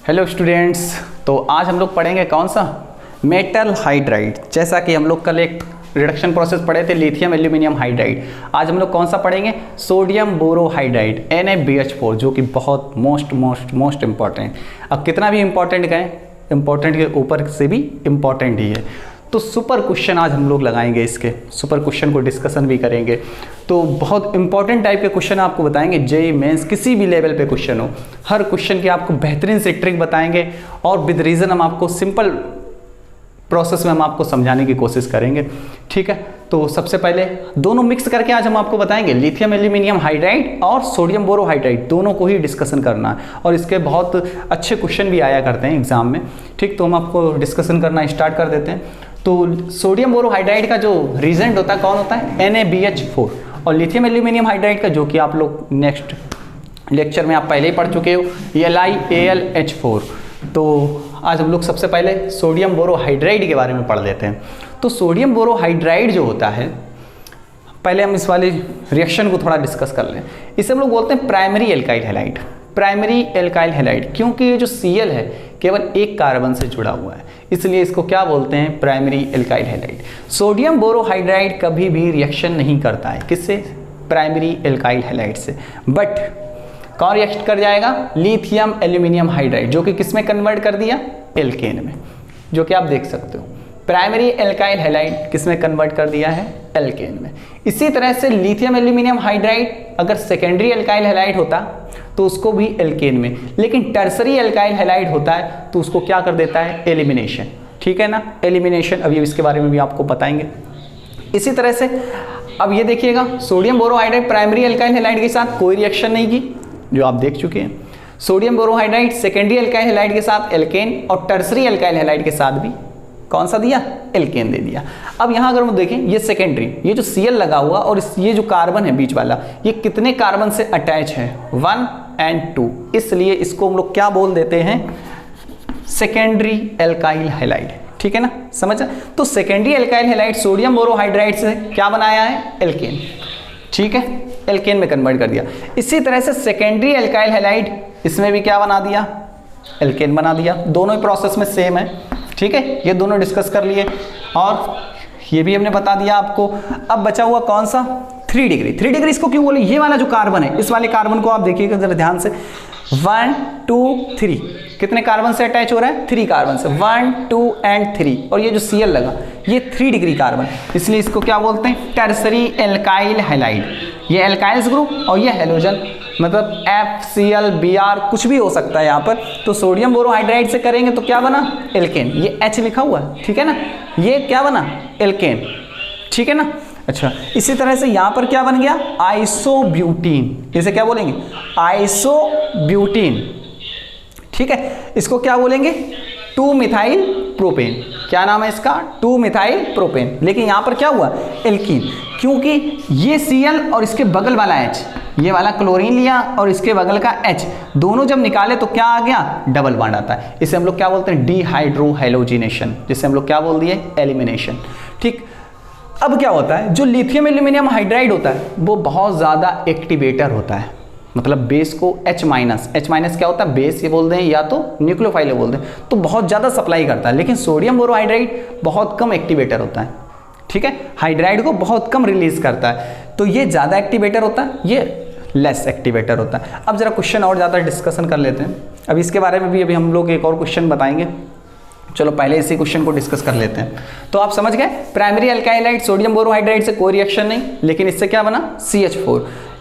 Hello students, तो आज हम लोग पढ़ेंगे कौन सा मेटल हाइड्राइड। जैसा कि हम लोग कल एक रिडक्शन प्रोसेस पढ़े थे लिथियम एल्यूमिनियम हाइड्राइड, आज हम लोग कौन सा पढ़ेंगे सोडियम बोरोहाइड्राइड NaBH4, जो कि बहुत मोस्ट इम्पॉर्टेंट। अब कितना भी इम्पॉर्टेंट कहें, इम्पॉर्टेंट के ऊपर से भी इम्पॉर्टेंट ही है। तो सुपर क्वेश्चन आज हम लोग लगाएंगे, इसके सुपर क्वेश्चन को डिस्कशन भी करेंगे। तो बहुत इंपॉर्टेंट टाइप के क्वेश्चन आपको बताएंगे, जेईई मेंस किसी भी लेवल पे क्वेश्चन हो, हर क्वेश्चन की आपको बेहतरीन से ट्रिक बताएंगे और विद रीजन हम आपको सिंपल प्रोसेस में हम आपको समझाने की कोशिश करेंगे। ठीक है, तो सबसे पहले दोनों मिक्स करके आज हम आपको बताएंगे लिथियम एल्यूमिनियम हाइड्राइड और सोडियम बोरोहाइड्राइड, दोनों को ही डिस्कशन करना है और इसके बहुत अच्छे क्वेश्चन भी आया करते हैं एग्जाम में। ठीक, तो हम आपको डिस्कशन करना स्टार्ट कर देते हैं। तो सोडियम बोरोहाइड्राइड का जो रीजेंट होता है कौन होता है NaBH4, और लिथियम एल्यूमिनियम हाइड्राइड का जो कि आप लोग नेक्स्ट लेक्चर में आप पहले ही पढ़ चुके हो LiAlH4। तो आज हम लोग सबसे पहले सोडियम बोरोहाइड्राइड के बारे में पढ़ लेते हैं। तो सोडियम बोरोहाइड्राइड जो होता है, पहले हम इस वाले रिएक्शन को थोड़ा डिस्कस कर लें। इसे हम लोग बोलते हैं primary alkyl halide. Primary alkyl halide क्योंकि ये जो Cl है केवल एक कार्बन से जुड़ा हुआ है, इसलिए इसको क्या बोलते हैं primary alkyl halide. Sodium borohydride कभी भी रिएक्शन नहीं करता है किससे, प्राइमरी एल्काइल हैलाइड से, बट कौन रिएक्ट कर जाएगा लिथियम एल्यूमिनियम हाइड्राइड, जो कि किस में कन्वर्ट कर दिया एल्केन में, जो कि आप देख सकते हो प्राइमरी एल्काइल हैलाइड किस में कन्वर्ट कर दिया है एल्केन में। इसी तरह से लिथियम एल्यूमिनियम हाइड्राइड अगर सेकेंडरी एल्काइल हैलाइड होता तो उसको भी एल्केन में, लेकिन टर्सरी एल्काइल हैलाइड होता है तो उसको क्या कर देता है एलिमिनेशन। ठीक है ना, एलिमिनेशन, अभी इसके बारे में भी आपको बताएंगे। इसी तरह से अब ये देखिएगा, sodium borohydride primary alkyl halide के साथ कोई रिएक्शन नहीं की, जो आप देख चुके हैं। Sodium borohydride secondary alkyl halide के साथ एल्केन और टर्सरी एल्काइल हैलाइड के साथ भी कौन सा दिया एल्केन दे दिया। अब यहां अगर हम देखें, ये सेकेंडरी, ये जो Cl लगा हुआ और ये जो कार्बन है बीच वाला, ये कितने कार्बन से अटैच है 1 और 2, इसलिए इसको हम लोग क्या बोल देते हैं सेकेंडरी एल्काइल हैलाइड। ठीक है ना, समझा। तो secondary alkyl halide sodium borohydride से क्या बनाया है एल्केन। ठीक है, एल्केन में कन्वर्ट कर दिया। इसी तरह से सेकेंडरी एल्काइल हैलाइड इसमें भी क्या बना दिया एल्केन बना दिया। दोनों ही प्रोसेस में सेम है। ठीक है, ये दोनों डिस्कस कर लिए और ये भी हमने बता दिया आपको। अब बचा हुआ कौन सा 3 डिग्री। 3 डिग्री इसको क्यों बोले, ये वाला जो कार्बन है, इस वाले कार्बन को आप देखिएगा जरा ध्यान से, 1 2 3 कितने कार्बन से अटैच हो रहा है 3 कार्बन से, 1 2 और 3, और ये जो Cl लगा ये 3 डिग्री कार्बन, इसलिए इसको क्या बोलते हैं टर्सरी एल्काइल हैलाइड। ये एल्काइल्स ग्रुप और ये हैलोजन, मतलब FCl Br कुछ भी हो सकता है यहाँ पर। तो सोडियम बोरोहाइड्राइड से करेंगे तो क्या बना एल्केन, ये H लिखा हुआ है, ठीक है ना, ये क्या बना एल्केन। ठीक है ना, अच्छा। इसी तरह से यहाँ पर क्या बन गया आइसोब्यूटीन, इसे क्या बोलेंगे आइसोब्यूटीन। ठीक है, इसको क्या बोलेंगे 2 मिथाइल प्रोपेन। क्या नाम है इसका 2 मिथाइल प्रोपेन। लेकिन यहाँ पर क्या हुआ एल्कीन, क्योंकि ये Cl और इसके बगल वाला H, ये वाला क्लोरीन लिया और इसके बगल का H, दोनों जब निकाले तो क्या आ गया डबल बॉन्ड आता है। इसे हम लोग क्या बोलते हैं डिहाइड्रोहैलोजिनेशन, जिसे हम लोग क्या बोल दिए एलिमिनेशन। ठीक, अब क्या होता है जो लिथियम एल्यूमिनियम हाइड्राइड होता है वो बहुत ज़्यादा एक्टिवेटर होता है, मतलब बेस को H माइनस क्या होता है बेस ये बोल दें या तो न्यूक्लियोफाइल बोल दें, तो बहुत ज़्यादा सप्लाई करता है। लेकिन सोडियम बोरोहाइड्राइड बहुत कम एक्टिवेटर होता है। ठीक है, हाइड्राइड को बहुत कम रिलीज करता है, तो ये ज़्यादा एक्टिवेटर होता है, ये लेस एक्टिवेटर होता है। अब जरा क्वेश्चन और ज़्यादा डिस्कशन कर लेते हैं, अभी इसके बारे में भी अभी हम लोग एक और क्वेश्चन बताएंगे। चलो पहले इसी क्वेश्चन को डिस्कस कर लेते हैं। तो आप समझ गए primary alkyl halide sodium borohydride से कोई रिएक्शन नहीं, लेकिन इससे क्या बना CH4।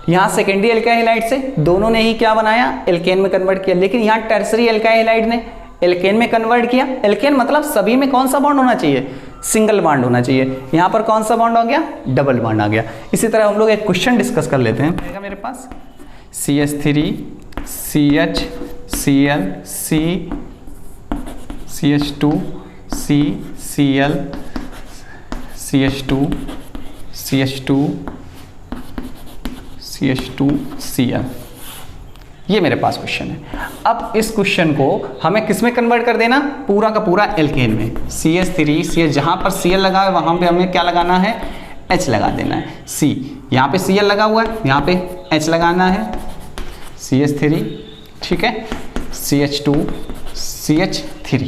यहाँ सेकेंडरी एल्काइल हैलाइड से दोनों ने ही क्या बनाया एल्केन में कन्वर्ट किया, लेकिन यहाँ टर्सरी एल्काइल हैलाइड ने एल्केन में कन्वर्ट किया। एल्केन मतलब सभी में कौन सा बॉन्ड होना चाहिए सिंगल बॉन्ड होना चाहिए, यहाँ पर कौन सा बॉन्ड हो गया डबल बॉन्ड आ गया। इसी तरह हम लोग एक क्वेश्चन डिस्कस कर लेते हैं। मेरे पास CH3 CH Cl C CH2 C Cl CH2 CH2 CH2 Cl, ये मेरे पास क्वेश्चन है। अब इस क्वेश्चन को हमें किस में कन्वर्ट कर देना पूरा का पूरा एल्केन में। CH3 CH, जहाँ पर Cl लगा है वहाँ पे हमें क्या लगाना है H लगा देना है। C यहाँ पे Cl लगा हुआ है, यहाँ पे H लगाना है CH3, ठीक है, CH2 CH3,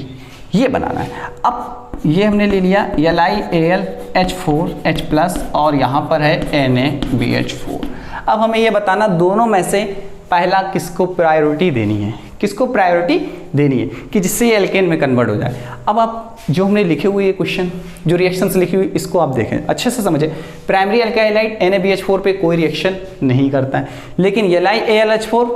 ये बनाना है। अब ये हमने ले लिया LiAlH4H+ और यहाँ पर है NaBH4। अब हमें ये बताना दोनों में से पहला किसको प्रायोरिटी देनी है, किसको प्रायोरिटी देनी है कि जिससे ये एल्केन में कन्वर्ट हो जाए। अब आप जो हमने लिखे हुए ये क्वेश्चन, जो रिएक्शंस लिखी हुई, इसको आप देखें अच्छे से समझें। प्राइमरी अल्काइलाइड NaBH4 पे कोई रिएक्शन नहीं करता है, लेकिन LiAlH4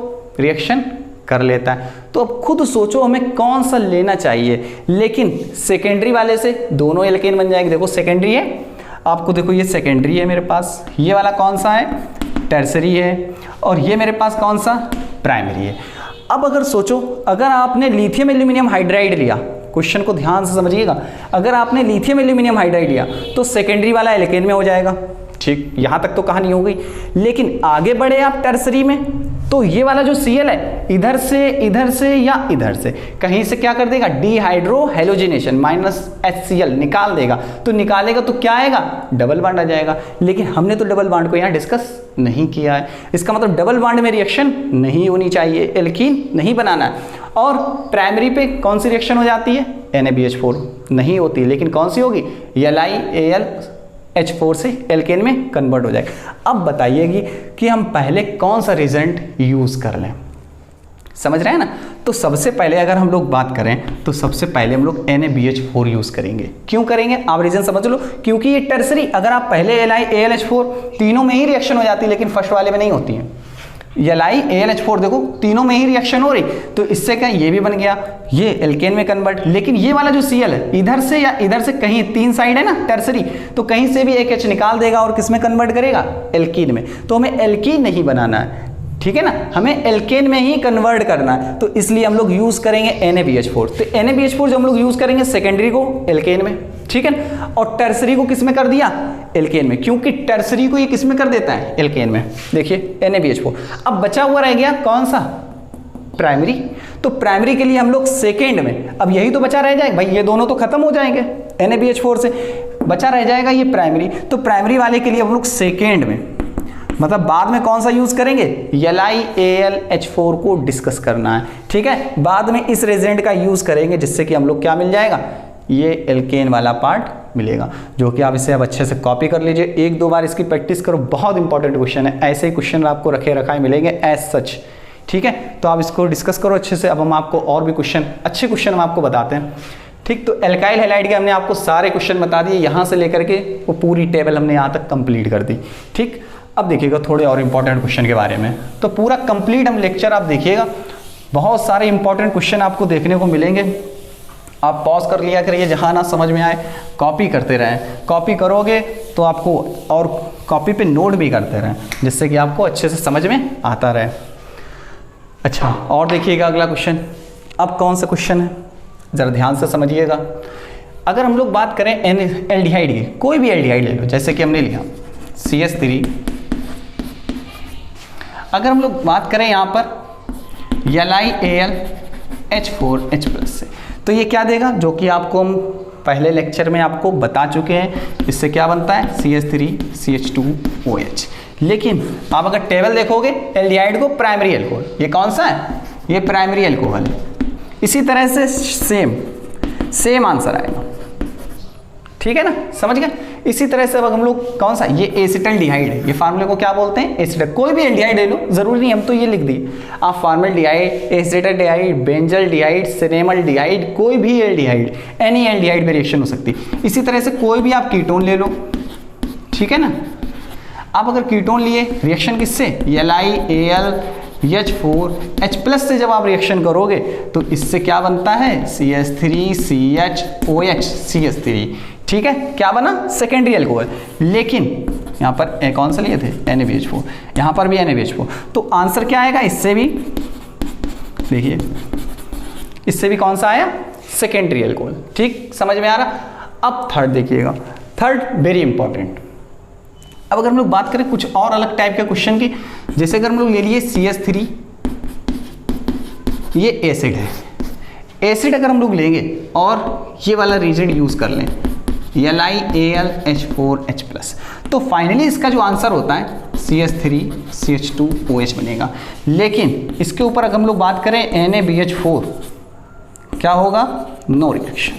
रिएक्शन कर लेता है। तो अब खुद सोचो हमें कौन सा लेना चाहिए, लेकिन सेकेंडरी वाले से दोनों एल्केन बन जाएंगे। देखो सेकेंडरी है, आपको देखो ये सेकेंडरी है मेरे पास, ये वाला कौन सा है, टर्सरी है, और ये मेरे पास कौन सा, प्राइमरी है। अब अगर सोचो, अगर आपने लिथियम एल्यूमिनियम हाइड्राइड लिया, क्वेश्चन को ध्यान से समझिएगा, अगर आपने लिथियम एल्यूमिनियम हाइड्राइड लिया तो सेकेंडरी वाला एल्केन में हो जाएगा, ठीक, यहाँ तक तो कहानी हो गई। लेकिन आगे बढ़े आप टर्सरी में, तो ये वाला जो Cl है इधर से या इधर से कहीं से क्या कर देगा, डिहाइड्रो हेलोजिनेशन -HCl निकाल देगा। तो निकालेगा तो क्या आएगा, डबल बॉन्ड आ जाएगा। लेकिन हमने तो डबल बॉन्ड को यहाँ डिस्कस नहीं किया है, इसका मतलब डबल बॉन्ड में रिएक्शन नहीं होनी चाहिए, एल्कीन नहीं बनाना है। और प्राइमरी पे कौन सी रिएक्शन हो जाती है, NaBH4 नहीं होती, लेकिन कौन सी होगी, LiAlH4 से एल्केन में कन्वर्ट हो जाएगा। अब बताइएगी कि हम पहले कौन सा रिजेंट यूज़ कर लें, समझ रहे हैं ना। तो सबसे पहले अगर हम लोग बात करें तो सबसे पहले हम लोग NaBH4 यूज़ करेंगे। क्यों करेंगे, आप रीज़न समझ लो, क्योंकि ये टर्सरी, अगर आप पहले LiAlH4 तीनों में ही रिएक्शन हो जाती है, लेकिन फर्स्ट वाले में नहीं होती है। LiAlH4 देखो तीनों में ही रिएक्शन हो रही, तो इससे क्या ये भी बन गया, ये एल्केन में कन्वर्ट। लेकिन ये वाला जो Cl है इधर से या इधर से, कहीं तीन साइड है ना टर्सरी, तो कहीं से भी एक H निकाल देगा और किस में कन्वर्ट करेगा, एल्कीन में। तो हमें एल्कीन नहीं बनाना है, ठीक है ना, हमें एल्केन में ही कन्वर्ट करना है। तो इसलिए हम लोग यूज़ करेंगे NaBH4। तो NaBH4 जो हम लोग यूज़ करेंगे सेकेंडरी को एल्केन में, ठीक है ना, और टर्सरी को किस में कर दिया, एल्केन में, क्योंकि टर्सरी को ये किस में कर देता है, एल्केन में। देखिए NaBH4। अब बचा हुआ रह गया कौन सा, प्राइमरी। तो प्राइमरी के लिए हम लोग सेकेंड में, अब यही तो बचा रह जाएगा भाई, ये दोनों तो खत्म हो जाएंगे NaBH4 से, बचा रह जाएगा ये प्राइमरी। तो प्राइमरी वाले के लिए हम लोग सेकेंड में, मतलब बाद में कौन सा यूज करेंगे, LiAlH4 को डिस्कस करना है, ठीक है। बाद में इस रेजेंट का यूज करेंगे, जिससे कि हम लोग क्या मिल जाएगा, ये एल्केन वाला पार्ट मिलेगा, जो कि आप इसे अब अच्छे से कॉपी कर लीजिए, एक दो बार इसकी प्रैक्टिस करो, बहुत इंपॉर्टेंट क्वेश्चन है। ऐसे ही क्वेश्चन आपको रखे रखाए मिलेंगे एज सच, ठीक है। तो आप इसको डिस्कस करो अच्छे से। अब हम आपको और भी क्वेश्चन, अच्छे क्वेश्चन हम आपको बताते हैं, ठीक। तो एल्काइल हैलाइड के हमने आपको सारे क्वेश्चन बता दिए, यहाँ से लेकर के वो पूरी टेबल हमने यहाँ तक कंप्लीट कर दी, ठीक। अब देखिएगा थोड़े और इंपॉर्टेंट क्वेश्चन के बारे में, तो पूरा कंप्लीट हम लेक्चर आप देखिएगा, बहुत सारे इंपॉर्टेंट क्वेश्चन आपको देखने को मिलेंगे। आप पॉज कर लिया करिए, जहाँ ना समझ में आए कॉपी करते रहें, कॉपी करोगे तो आपको, और कॉपी पे नोट भी करते रहें, जिससे कि आपको अच्छे से समझ में आता रहे। अच्छा, और देखिएगा अगला क्वेश्चन। अब कौन सा क्वेश्चन है, ज़रा ध्यान से समझिएगा। अगर हम लोग बात करें एल्डिहाइड की, कोई भी एल्डिहाइड ले लो, जैसे कि हमने लिया CH3, अगर हम लोग बात करें यहाँ पर LiAlH4H+ से, तो ये क्या देगा, जो कि आपको हम पहले लेक्चर में आपको बता चुके हैं। इससे क्या बनता है, CH3CH2OH। लेकिन आप अगर टेबल देखोगे एल्डिहाइड को, प्राइमरी एल्कोहल, ये कौन सा है, ये प्राइमरी एल्कोहल है। इसी तरह से सेम आंसर आएगा, ठीक है ना, समझ गए। इसी तरह से अब हम लोग कौन सा, ये एसिटल्डिहाइड है, ये फार्मूले को क्या बोलते हैं, एसिटल। कोई भी एल्डिहाइड ले लो, जरूरी नहीं हम तो ये लिख दिए, आप फॉर्मल्डिहाइड, एसिटल्डिहाइड, बेंजल्डिहाइड, सेरेमल्डिहाइड, कोई भी एल्डिहाइड, एनी एल्डिहाइड में रिएक्शन हो सकती है। इसी तरह से कोई भी आप कीटोन ले लो, ठीक है ना। आप अगर कीटोन लिए, रिएक्शन किससे, LiAlH4H+ से जब आप रिएक्शन करोगे तो इससे क्या बनता है, CH3CHOH CH3, ठीक है। क्या बना, सेकेंडरी एल्कोहल। लेकिन यहाँ पर कौन सा लिए थे, NaBH4, यहाँ पर भी NaBH4। तो आंसर क्या आएगा, इससे भी देखिए, इससे भी कौन सा आया, सेकेंडरी एल्कोहल, ठीक, समझ में आ रहा। अब थर्ड देखिएगा, थर्ड वेरी इंपॉर्टेंट। अब अगर हम लोग बात करें कुछ और अलग टाइप के क्वेश्चन की, जैसे अगर हम लोग ले लिए CH3, ये एसिड है, एसिड अगर हम लोग लेंगे और ये वाला रीजेंट यूज कर लें, LiAlH4H+, तो फाइनली इसका जो आंसर होता है CH3CH2OH बनेगा। लेकिन इसके ऊपर अगर हम लोग बात करें NaBH4, क्या होगा? No reaction.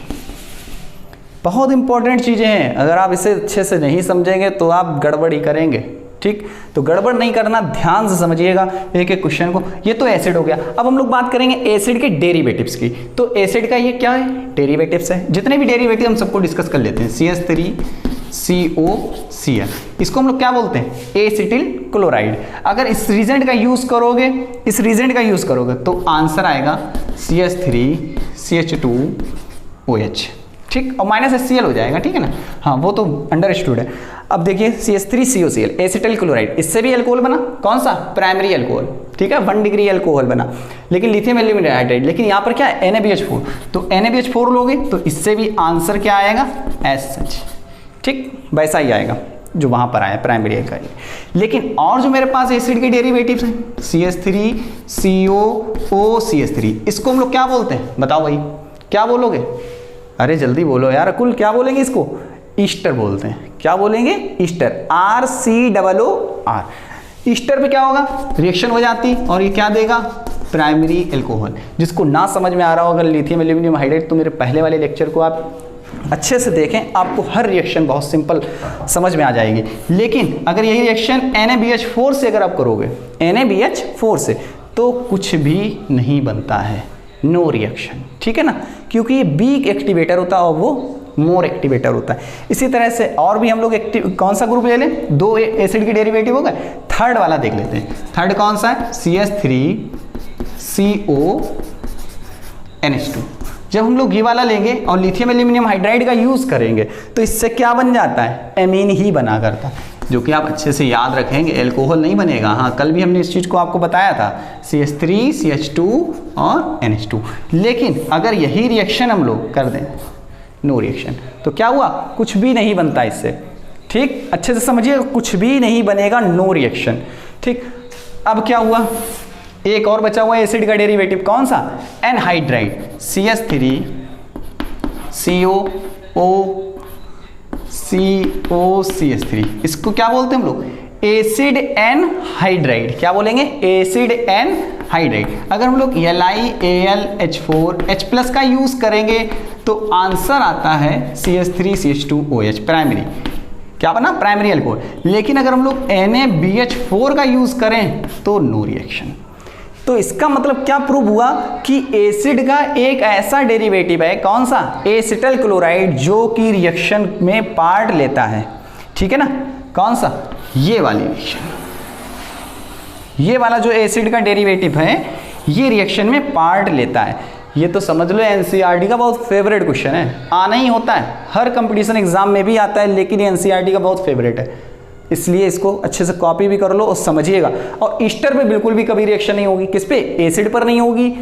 बहुत इंपॉर्टेंट चीज़ें हैं, अगर आप इसे अच्छे से नहीं समझेंगे तो आप गड़बड़ ही करेंगे। ठीक, तो गड़बड़ नहीं करना, ध्यान से समझिएगा एक एक क्वेश्चन को। ये तो एसिड हो गया। अब हम लोग बात करेंगे एसिड के डेरिवेटिव्स की। तो एसिड का ये क्या है? डेरिवेटिव्स है। जितने भी डेरिवेटिव हम सबको डिस्कस कर लेते हैं। CH3COCl, इसको हम लोग क्या बोलते हैं? Acetyl chloride. अगर इस रीजेंट का यूज करोगे तो आंसर आएगा CH3CH2OH। ठीक, और -HCl हो जाएगा। ठीक है ना, हाँ वो तो अंडरस्टूड है। अब देखिए CH3COCl एसिटिल क्लोराइड, इससे भी अल्कोहल बना। कौन सा? Primary alcohol. ठीक है, 1 डिग्री अल्कोहल बना, लेकिन लिथियम एल्यूमिनियम हाइड्राइड। लेकिन यहाँ पर क्या है? NaBH4। तो NaBH4 लोगे तो इससे भी आंसर क्या आएगा? As such. ठीक, वैसा ही आएगा जो वहाँ पर आया प्राइमरी अल्काइल। लेकिन और जो मेरे पास एसिड के डेरिवेटिव्स हैं CH3COOCH3, इसको हम लोग क्या बोलते हैं? बताओ भाई, क्या बोलोगे? अरे जल्दी बोलो यार, कुल क्या बोलेंगे इसको? ईस्टर बोलते हैं। क्या बोलेंगे? Easter, RCOOR। ईस्टर पे क्या होगा? रिएक्शन हो जाती और ये क्या देगा? Primary alcohol. जिसको ना समझ में आ रहा होगा लिथियम एल्यूमिनियम हाइड्राइड, तो मेरे पहले वाले लेक्चर को आप अच्छे से देखें, आपको हर रिएक्शन बहुत सिंपल समझ में आ जाएगी। लेकिन अगर यही रिएक्शन NaBH4 से अगर आप करोगे, NaBH4 से, तो कुछ भी नहीं बनता है, नो रिएक्शन। ठीक है ना, क्योंकि ये वीक एक्टिवेटर होता है और वो मोर एक्टिवेटर होता है। इसी तरह से और भी हम लोग कौन सा ग्रुप ले लें? 2 एसिड के डेरिवेटिव हो गए। थर्ड वाला देख लेते हैं। थर्ड कौन सा है? CH3CONH2। जब हम लोग ये वाला लेंगे और लिथियम एल्यूमिनियम हाइड्राइड का यूज करेंगे तो इससे क्या बन जाता है? एमीन ही बना करता है, जो कि आप अच्छे से याद रखेंगे। एल्कोहल नहीं बनेगा। हाँ, कल भी हमने इस चीज़ को आपको बताया था, CH3 CH2 और NH2। लेकिन अगर यही रिएक्शन हम लोग कर दें, नो रिएक्शन, तो क्या हुआ? कुछ भी नहीं बनता इससे। ठीक, अच्छे से समझिए, कुछ भी नहीं बनेगा, नो रिएक्शन। ठीक, अब क्या हुआ? एक और बचा हुआ एसिड का डेरिवेटिव, कौन सा? Anhydride, CH3COCH3। इसको क्या बोलते हैं हम लोग? Acid anhydride. क्या बोलेंगे? Acid anhydride. अगर हम लोग LiAlH4H+ का यूज करेंगे तो आंसर आता है CH3CH2OH, प्राइमरी। क्या बना? Primary alcohol. लेकिन अगर हम लोग NaBH4 का यूज करें तो नो रिएक्शन। तो इसका मतलब क्या प्रूव हुआ कि एसिड का एक ऐसा डेरिवेटिव है, कौन सा? एसिटिल क्लोराइड, जो कि रिएक्शन में पार्ट लेता है। ठीक है ना, कौन सा? ये वाली रिएक्शन, ये वाला जो एसिड का डेरिवेटिव है, ये रिएक्शन में पार्ट लेता है। ये तो समझ लो एनसीईआरटी का बहुत फेवरेट क्वेश्चन है, आना ही होता है, हर कंपटीशन एग्जाम में भी आता है, लेकिन ये एनसीईआरटी का बहुत फेवरेट है। इसलिए इसको अच्छे से कॉपी भी कर लो और समझिएगा। और ईस्टर पे बिल्कुल भी कभी रिएक्शन नहीं होगी। किस पे? एसिड पर नहीं होगी,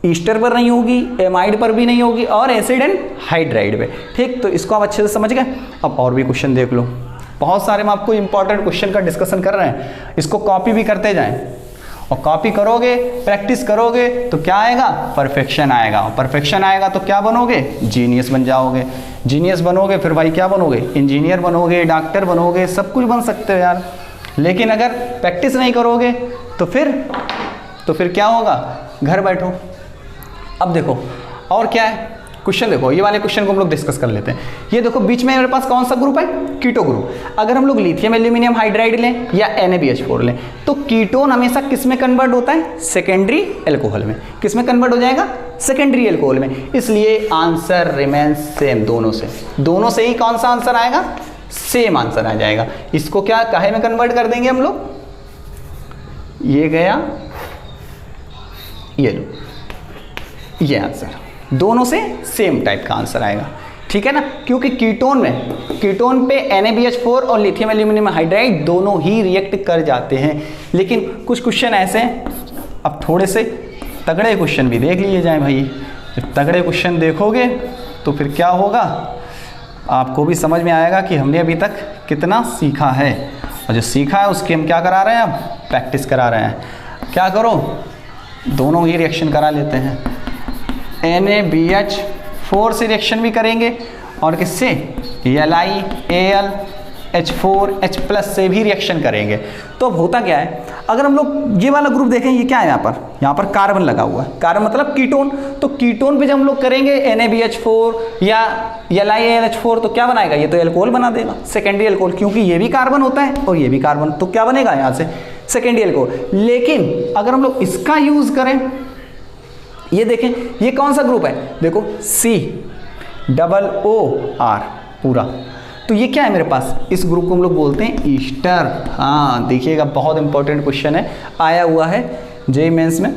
ईस्टर पर नहीं होगी, एमाइड पर भी नहीं होगी, और एसिड एंड हाइड्राइड पे। ठीक, तो इसको आप अच्छे से समझ गए। अब और भी क्वेश्चन देख लो, बहुत सारे हम आपको इंपॉर्टेंट क्वेश्चन का डिस्कशन कर रहे हैं, इसको कॉपी भी करते जाएं। और कॉपी करोगे, प्रैक्टिस करोगे तो क्या आएगा? परफेक्शन आएगा। और परफेक्शन आएगा तो क्या बनोगे? जीनियस बन जाओगे। जीनियस बनोगे फिर भाई क्या बनोगे? इंजीनियर बनोगे, डॉक्टर बनोगे, सब कुछ बन सकते हो यार। लेकिन अगर प्रैक्टिस नहीं करोगे तो फिर क्या होगा? घर बैठो। अब देखो और क्या है क्वेश्चन, देखो ये वाले क्वेश्चन को हम लोग डिस्कस कर लेते हैं। ये देखो बीच में मेरे पास कौन सा ग्रुप है? Keto group. अगर हम लोग लिथियम एल्यूमिनियम हाइड्राइड लें या NaBH4 लें तो कीटोन हमेशा किस में कन्वर्ट होता है? सेकेंडरी अल्कोहल में। किस में कन्वर्ट हो जाएगा? सेकेंडरी अल्कोहल में। इसलिए आंसर रिमेन्स सेम दोनों से ही कौन सा आंसर आएगा? सेम आंसर आ जाएगा। इसको क्या काहे में कन्वर्ट कर देंगे हम लोग? ये गया, ये लो, ये आंसर, दोनों से सेम टाइप का आंसर आएगा। ठीक है ना, क्योंकि कीटोन पे NaBH4 और लिथियम एल्यूमिनियम हाइड्राइड दोनों ही रिएक्ट कर जाते हैं। लेकिन कुछ क्वेश्चन ऐसे हैं, अब थोड़े से तगड़े क्वेश्चन भी देख लिए जाएं भाई। जब तगड़े क्वेश्चन देखोगे तो फिर क्या होगा, आपको भी समझ में आएगा कि हमने अभी तक कितना सीखा है, और जो सीखा है उसकी हम क्या करा रहे हैं? अब प्रैक्टिस करा रहे हैं। क्या करो, दोनों ही रिएक्शन करा लेते हैं। NaBH4 से रिएक्शन भी करेंगे और किससे? LiAlH4H+ से भी रिएक्शन करेंगे। तो अब होता क्या है, अगर हम लोग ये वाला ग्रुप देखें, ये क्या है यहाँ पर कार्बन लगा हुआ है, कार्बन मतलब कीटोन। तो कीटोन पे जब हम लोग करेंगे NaBH4 या LiAlH4 तो क्या बनाएगा, ये तो एल्कोहल बना देगा, सेकेंडरी एल्कोहल, क्योंकि ये भी कार्बन होता है और ये भी कार्बन, तो क्या बनेगा यहाँ से सेकेंडरी एल्कोहल। लेकिन अगर हम लोग इसका यूज करें, ये देखें ये कौन सा ग्रुप है, देखो COOR पूरा, तो ये क्या है मेरे पास, इस ग्रुप को हम लोग बोलते हैं ईस्टर। हाँ देखिएगा, बहुत इंपॉर्टेंट क्वेश्चन है, आया हुआ है जेईई मेंस में,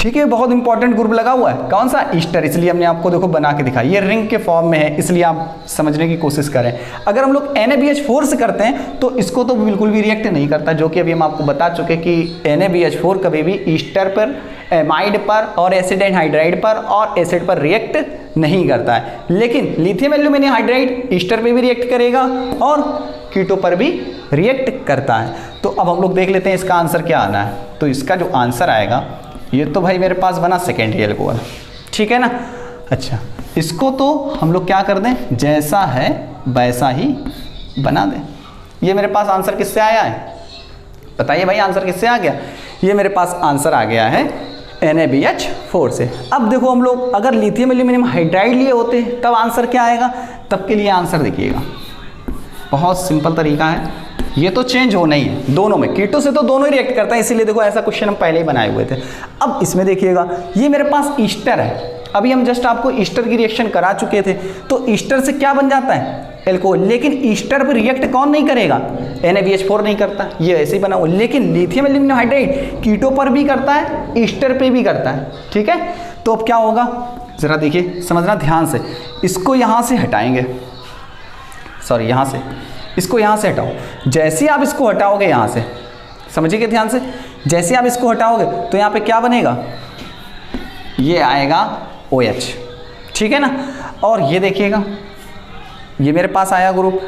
ठीक है। बहुत इंपॉर्टेंट ग्रुप लगा हुआ है, कौन सा, ईस्टर, इसलिए हमने आपको देखो बना के दिखाया, ये रिंग के फॉर्म में है, इसलिए आप समझने की कोशिश करें। अगर हम लोग NaBH4 से करते हैं तो इसको तो बिल्कुल भी रिएक्ट नहीं करता, जो कि अभी हम आपको बता चुके कि NaBH4 कभी भी ईस्टर पर, एमाइड पर और एसिड एनहाइड्राइड पर और एसिड पर रिएक्ट नहीं करता है। लेकिन लिथियम एल्यूमिनियम हाइड्राइड ईस्टर पे भी रिएक्ट करेगा और कीटो पर भी रिएक्ट करता है। तो अब हम लोग देख लेते हैं इसका आंसर क्या आना है। तो इसका जो आंसर आएगा, ये तो भाई मेरे पास बना सेकेंडरी एल्कोहल, ठीक है ना। अच्छा, इसको तो हम लोग क्या कर दें, जैसा है वैसा ही बना दें। ये मेरे पास आंसर किससे आया है, बताइए भाई, आंसर किससे आ गया, ये मेरे पास आंसर आ गया है NaBH4 से। अब देखो हम लोग अगर लिथियम एल्यूमिनियम हाइड्राइड लिए होते तब आंसर क्या आएगा, तब के लिए आंसर देखिएगा, बहुत सिंपल तरीका है, ये तो चेंज होना ही है दोनों में, कीटो से तो दोनों ही रिएक्ट करता है, इसीलिए देखो ऐसा क्वेश्चन हम पहले ही बनाए हुए थे। अब इसमें देखिएगा, ये मेरे पास ईस्टर है, अभी हम जस्ट आपको ईस्टर की रिएक्शन करा चुके थे, तो ईस्टर से क्या बन जाता है, एल्कोहल। लेकिन ईस्टर पर रिएक्ट कौन नहीं करेगा, NaBH4 नहीं करता, ये ऐसे ही बना हुआ। लेकिन लिथियम एल्यूमिनियम हाइड्राइड कीटो पर भी करता है, ईस्टर पे भी करता है, ठीक है। तो अब क्या होगा, जरा देखिए, समझना ध्यान से, इसको यहाँ से हटाएंगे, सॉरी यहाँ से, इसको यहाँ से हटाओ। जैसे ही आप इसको हटाओगे यहाँ से, समझिए ध्यान से, जैसे आप इसको हटाओगे तो यहाँ पे क्या बनेगा, ये आएगा OH, ठीक है ना। और ये देखिएगा, ये मेरे पास आया ग्रुप,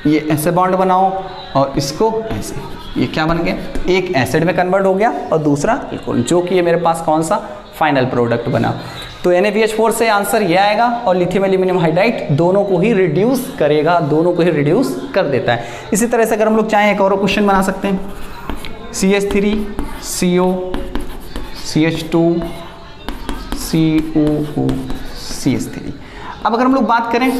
ये ऐसे बॉन्ड बनाओ और इसको ऐसे, ये क्या बन गया, एक एसिड में कन्वर्ट हो गया और दूसरा एल्कोहल, जो कि ये मेरे पास कौन सा फाइनल प्रोडक्ट बना। तो NaBH4 से आंसर ये आएगा, और लिथियम एल्यूमिनियम हाइड्राइड दोनों को ही रिड्यूस करेगा, दोनों को ही रिड्यूस कर देता है। इसी तरह से अगर हम लोग चाहें एक और क्वेश्चन बना सकते हैं, CH3CO CH2 COO CH3। अब अगर हम लोग बात करें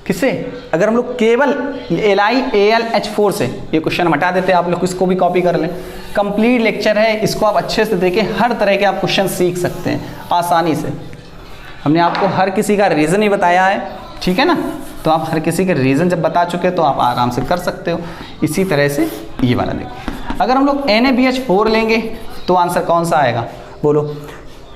किससे, अगर हम लोग केवल LiAlH4 से, ये क्वेश्चन हटा देते हैं, आप लोग इसको भी कॉपी कर लें, कंप्लीट लेक्चर है, इसको आप अच्छे से देखें, हर तरह के आप क्वेश्चन सीख सकते हैं आसानी से। हमने आपको हर किसी का रीज़न ही बताया है, ठीक है ना। तो आप हर किसी के रीज़न जब बता चुके तो आप आराम से कर सकते हो। इसी तरह से ये वाला देखो, अगर हम लोग NaBH4 लेंगे तो आंसर कौन सा आएगा, बोलो।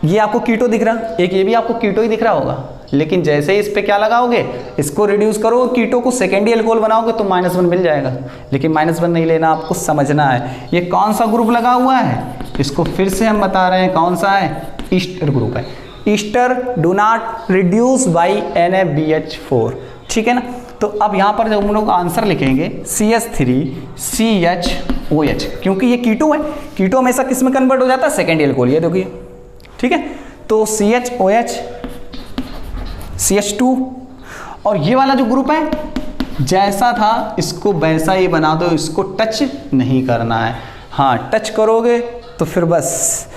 ये आपको कीटो दिख रहा, एक ये भी आपको कीटो ही दिख रहा होगा, लेकिन जैसे ही इस पे क्या लगाओगे, इसको रिड्यूस करो, कीटो को सेकेंडरी एल्कोहल बनाओगे तो -1 मिल जाएगा। लेकिन -1 नहीं लेना, आपको समझना है ये कौन सा ग्रुप लगा हुआ है, इसको फिर से हम बता रहे हैं कौन सा है, ईस्टर ग्रुप है। Easter do not reduce by NaBH4, ठीक है ना। तो अब यहाँ पर जब हम लोग आंसर लिखेंगे CH3CHOH, क्योंकि ये कीटो है, कीटो हमेशा किस में कन्वर्ट हो जाता है, सेकेंडरी एल्कोहल, ये देखिए, ठीक है। तो CHOH CH2, और ये वाला जो ग्रुप है जैसा था इसको वैसा ही बना दो, इसको टच नहीं करना है। हाँ, टच करोगे तो फिर बस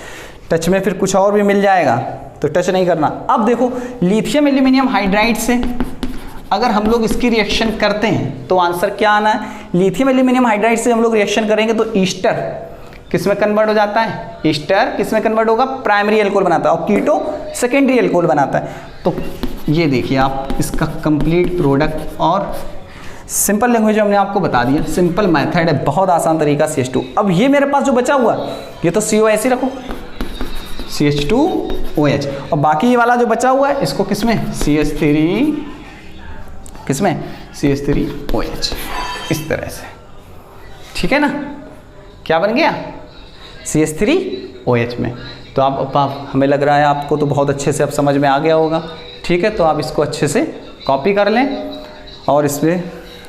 टच में फिर कुछ और भी मिल जाएगा, तो टच नहीं करना। अब देखो, लिथियम एल्यूमिनियम हाइड्राइड से अगर हम लोग इसकी रिएक्शन करते हैं तो आंसर क्या आना है, लिथियम एल्यूमिनियम हाइड्राइड से हम लोग रिएक्शन करेंगे तो ईस्टर किस में कन्वर्ट हो जाता है, ईस्टर किस में कन्वर्ट होगा, प्राइमरी एल्कोहल बनाता है, और कीटो सेकेंडरी एल्कोहल बनाता है। तो ये देखिए आप इसका कंप्लीट प्रोडक्ट, और सिंपल लैंग्वेज हमने आपको बता दिया, सिंपल मेथड है, बहुत आसान तरीका CH2। अब ये मेरे पास जो बचा हुआ ये तो CO ऐसे रखो, CH2OH, और बाकी ये वाला जो बचा हुआ है इसको किसमें, CH3, किसमें, CH3OH, इस तरह से, ठीक है ना। क्या बन गया, CH3OH में। तो आप हमें लग रहा है आपको तो बहुत अच्छे से अब समझ में आ गया होगा, ठीक है। तो आप इसको अच्छे से कॉपी कर लें, और इसमें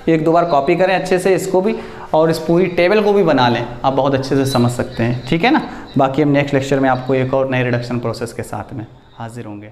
1-2 बार कॉपी करें अच्छे से इसको भी, और इस पूरी टेबल को भी बना लें, आप बहुत अच्छे से समझ सकते हैं, ठीक है ना। बाकी हम नेक्स्ट लेक्चर में आपको एक और नए रिडक्शन प्रोसेस के साथ में हाजिर होंगे।